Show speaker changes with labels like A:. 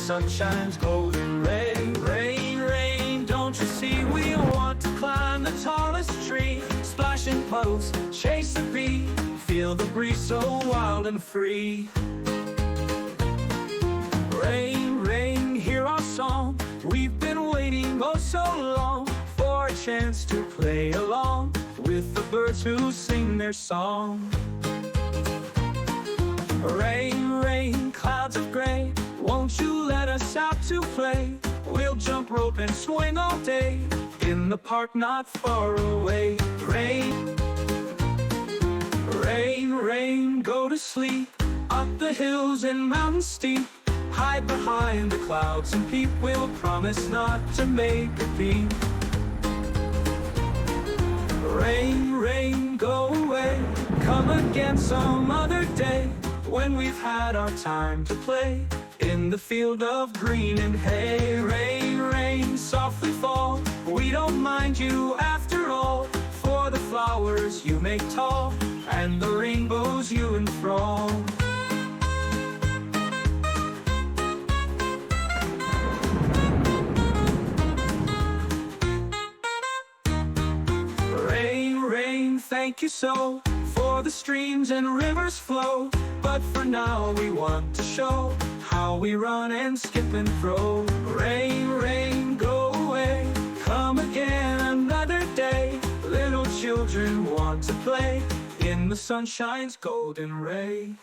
A: sunshine's golden ray. Rain, rain, don't you see we want to climb the tallest tree, splash in puddles, chase a bee, feel the breeze so wild and free. Rain, rain, hear our song, we've been waiting oh so long for a chance to play along with the birds who sing their song. Rain, rain, clouds of gray, won't you let us out to play? We'll jump rope and swing all day in the park not far away. Rain, rain, rain, go to sleep up the hills and mountains steep. Hide behind the clouds and peep, we'll promise not to make a peep. Rain, rain, go away, come again some other day, when we've had our time to play in the field of green and hay. Rain, rain, softly fall, we don't mind you after all, for the flowers you make tall and the rainbows you enthrall. Rain, rain, thank you so for the streams and rivers flow, but for now we want to show how we run and skip and throw. Rain, rain, go away, come again another day. Little children want to play in the sunshine's golden ray.